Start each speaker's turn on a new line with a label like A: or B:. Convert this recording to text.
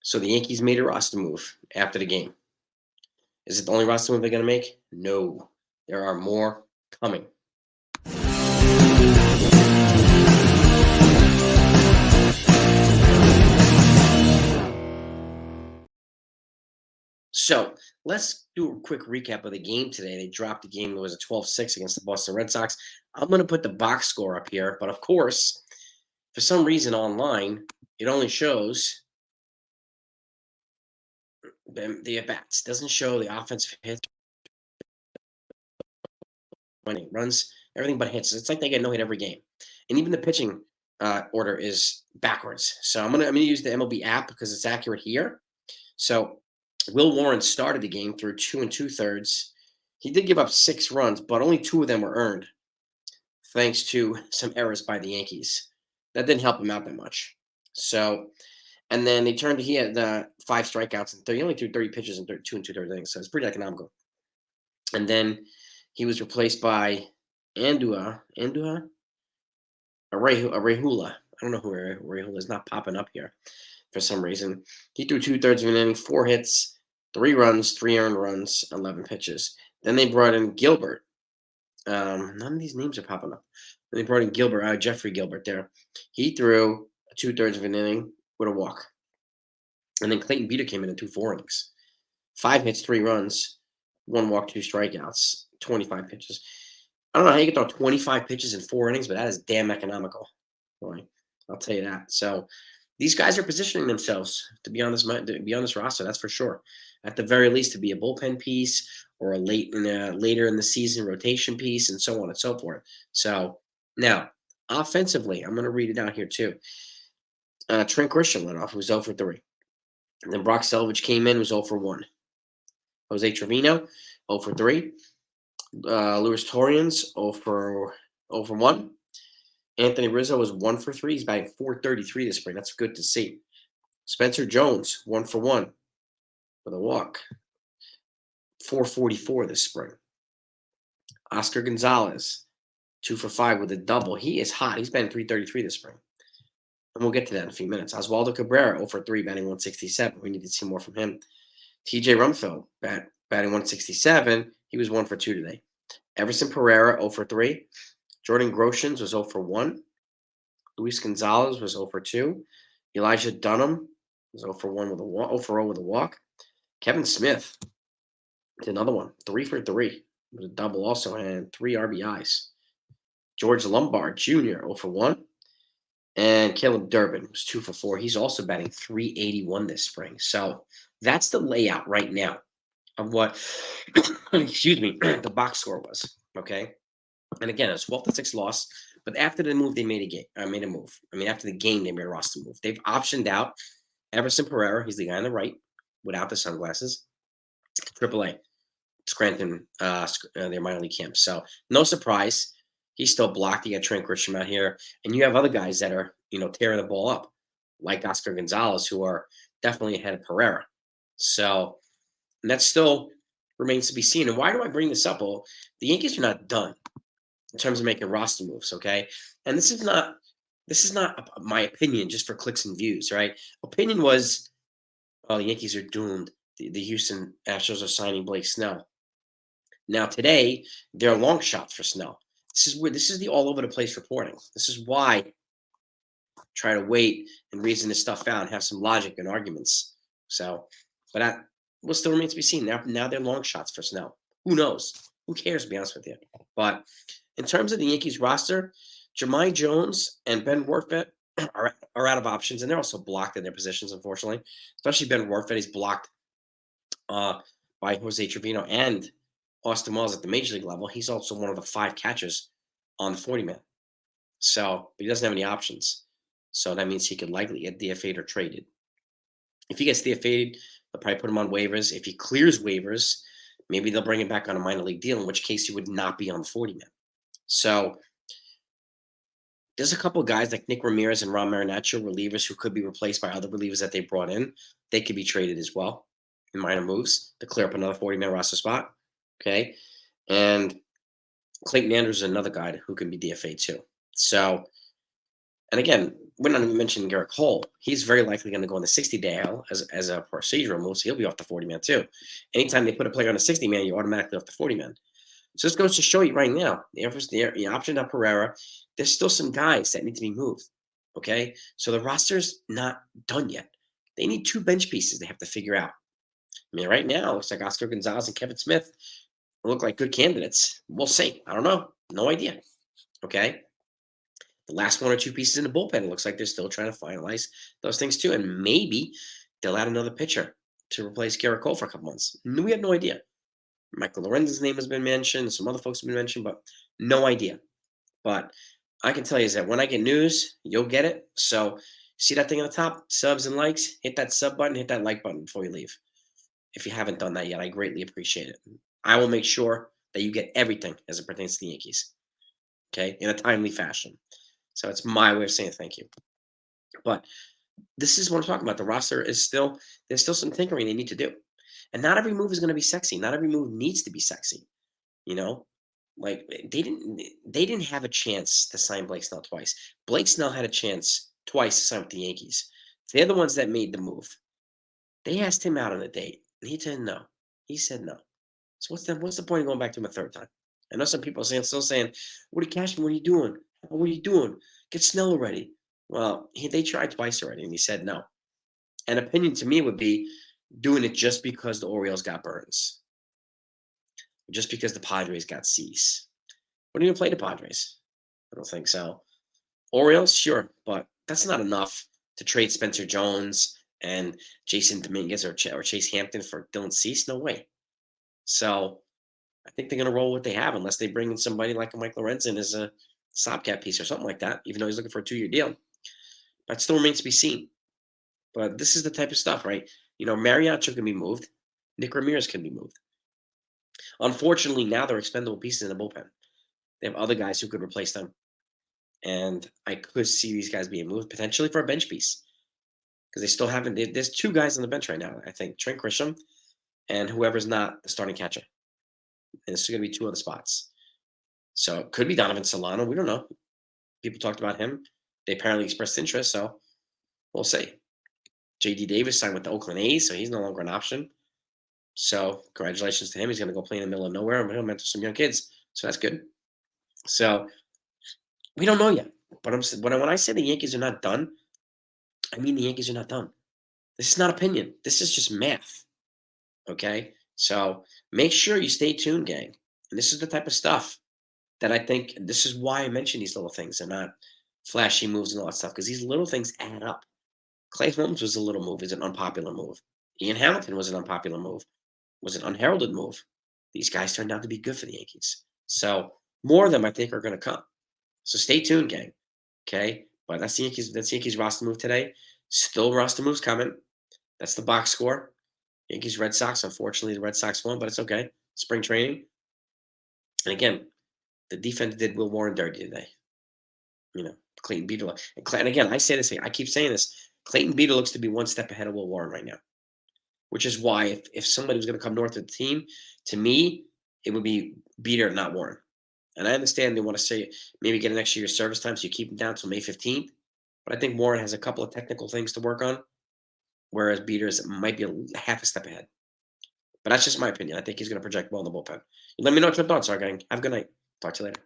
A: So the Yankees made a roster move after the game. Is it the only roster move they're going to make? No. There are more coming. So let's do a quick recap of the game today. They dropped the game. It was a 12-6 against the Boston Red Sox. I'm going to put the box score up here. But, of course, for some reason online, it only shows the at-bats. It doesn't show the offensive hits, winning runs, everything but hits. It's like they get no hit every game. And even the pitching order is backwards. So I'm gonna use the MLB app because it's accurate here. So Will Warren started the game through 2 2/3. He did give up 6 runs, but only 2 of them were earned, thanks to some errors by the Yankees. That didn't help him out that much. So, and then he had 5 strikeouts and 30. He only threw 30 pitches in 2 2/3 innings, so it's pretty economical. And then he was replaced by Arehula. I don't know who Arehula is. Not popping up here for some reason. He threw 2/3 of an inning, 4 hits, 3 runs, 3 earned runs, 11 pitches. Then they brought in Gilbert. None of these names are popping up. Then they brought in Gilbert, Jeffrey Gilbert there. He threw 2/3 of an inning with a walk. And then Clayton Beeter came in and threw 4 innings. 5 hits, 3 runs, 1 walk, 2 strikeouts, 25 pitches. I don't know how you can throw 25 pitches in 4 innings, but that is damn economical. Boy, I'll tell you that. So these guys are positioning themselves to be on this roster. That's for sure. At the very least, to be a bullpen piece or a later in the season rotation piece, and so on and so forth. So now, offensively, I'm going to read it out here too. Trent Grisham went off, who was 0 for 3. And then Brock Selvage came in, was 0 for 1. Jose Trevino, 0 for 3. Luis Torrens, 0 for 1. Anthony Rizzo was 1 for 3. He's batting .433 this spring. That's good to see. Spencer Jones, 1 for 1 with a walk. .444 this spring. Oscar Gonzalez, 2 for 5 with a double. He is hot. He's batting .333 this spring. And we'll get to that in a few minutes. Oswaldo Cabrera, 0 for 3, batting .167. We need to see more from him. TJ Rumfield, batting .167. He was 1 for 2 today. Everson Pereira, 0 for 3. Jordan Groshans was 0 for 1. Luis Gonzalez was 0 for 2. Elijah Dunham was 0 for 1 with a walk. 0 for 0 with a walk. Kevin Smith did another one, 3 for 3 with a double also and 3 RBIs. George Lombard Jr. 0 for 1. And Caleb Durbin was 2 for 4. He's also batting .381 this spring. So that's the layout right now of what, excuse me, the box score was. Okay. And again, it's 12-6 loss. But after the move, they made a move. I mean, after the game, they made a roster move. They've optioned out Everson Pereira. He's the guy on the right without the sunglasses. AAA, Scranton, their minor league camp. So no surprise. He's still blocked. You got Trent Grisham out here. And you have other guys that are, tearing the ball up, like Oscar Gonzalez, who are definitely ahead of Pereira. So and that still remains to be seen. And why do I bring this up? Well, the Yankees are not done in terms of making roster moves, okay? And this is not my opinion just for clicks and views, right? Opinion was, the Yankees are doomed. The Houston Astros are signing Blake Snell. Now today, there are long shots for Snell. This is the all over the place reporting. This is why I try to wait and reason this stuff out and have some logic and arguments. So, but that will still remain to be seen. Now they're long shots for Snell. Who knows? Who cares, to be honest with you? But in terms of the Yankees roster, Jahmai Jones and Ben Warfet are out of options, and they're also blocked in their positions, unfortunately. Especially Ben Warfet. He's blocked by Jose Trevino and Austin Wells at the major league level. He's also one of the 5 catchers on the 40-man. So, but he doesn't have any options. So that means he could likely get DFA'd or traded. If he gets DFA'd, they'll probably put him on waivers. If he clears waivers, maybe they'll bring him back on a minor league deal, in which case he would not be on the 40-man. So there's a couple of guys like Nick Ramirez and Ron Marinaccio, relievers who could be replaced by other relievers that they brought in. They could be traded as well in minor moves to clear up another 40-man roster spot. Okay. And Clayton Andrews is another guy who can be DFA'd too. So, and again, we're not even mentioning Garrett Cole. He's very likely going to go on the 60-day IL as a procedural move, so he'll be off the 40-man too. Anytime they put a player on a 60-man, you're automatically off the 40-man. So this goes to show you right now, the option of Pereira, there's still some guys that need to be moved. Okay, so the roster's not done yet. They need 2 bench pieces they have to figure out. I mean, right now, it looks like Oscar Gonzalez and Kevin Smith look like good candidates. We'll see. I don't know. No idea. Okay. The last 1 or 2 pieces in the bullpen, it looks like they're still trying to finalize those things too. And maybe they'll add another pitcher to replace Gerrit Cole for a couple months. We have no idea. Michael Lorenzen's name has been mentioned. Some other folks have been mentioned, but no idea. But I can tell you is that when I get news, you'll get it. So see that thing on the top, subs and likes, hit that sub button, hit that like button before you leave. If you haven't done that yet, I greatly appreciate it. I will make sure that you get everything as it pertains to the Yankees, okay, in a timely fashion. So it's my way of saying thank you. But this is what I'm talking about. The roster is there's still some tinkering they need to do. And not every move is going to be sexy. Not every move needs to be sexy. You know, like they didn't have a chance to sign Blake Snell twice. Blake Snell had a chance twice to sign with the Yankees. They're the ones that made the move. They asked him out on a date, and he said no. He said no. So what's the point of going back to him a third time? I know some people are still saying, "Woody Cashman, what are you doing? What are you doing? Get Snell already." Well, they tried twice already, and he said no. An opinion to me would be doing it just because the Orioles got Burns, just because the Padres got Cease. Wouldn't even play the Padres. I don't think so. Orioles, sure, but that's not enough to trade Spencer Jones and Jason Dominguez or Chase Hampton for Dylan Cease. No way. So I think they're going to roll what they have unless they bring in somebody like a Mike Lorenzen as a stopgap piece or something like that, even though he's looking for a 2-year deal. That still remains to be seen. But this is the type of stuff, right? Mariachi can be moved. Nick Ramirez can be moved. Unfortunately, now they're expendable pieces in the bullpen. They have other guys who could replace them. And I could see these guys being moved potentially for a bench piece. Because they still haven't. There's 2 guys on the bench right now. I think Trent Grisham and whoever's not the starting catcher. And it's going to be 2 other spots. So it could be Donovan Solano. We don't know. People talked about him. They apparently expressed interest, so we'll see. J.D. Davis signed with the Oakland A's, so he's no longer an option. So congratulations to him. He's going to go play in the middle of nowhere, and he'll mentor some young kids. So that's good. So we don't know yet. But when I say the Yankees are not done, I mean the Yankees are not done. This is not opinion. This is just math. Okay? So make sure you stay tuned, gang. And this is the type of stuff that I think this is why I mention these little things and not flashy moves and all that stuff, because these little things add up. Clay Holmes was a little move, is an unpopular move. Ian Hamilton was an unpopular move, was an unheralded move. These guys turned out to be good for the Yankees. So more of them, I think, are going to come. So stay tuned, gang. Okay, but that's the Yankees roster move today. Still roster moves coming. That's the box score. Yankees Red Sox. Unfortunately, the Red Sox won, but it's okay. Spring training. And again, the defense did Will Warren dirty today. Clayton Beeter. And again, I say this. I keep saying this. Clayton Beeter looks to be one step ahead of Will Warren right now, which is why if somebody was going to come north of the team, to me, it would be Beeter, not Warren. And I understand they want to say maybe get an extra year service time so you keep him down till May 15th. But I think Warren has a couple of technical things to work on, whereas Beaters might be half a step ahead. But that's just my opinion. I think he's going to project well in the bullpen. Let me know what your thoughts are, gang. Have a good night. Talk to you later.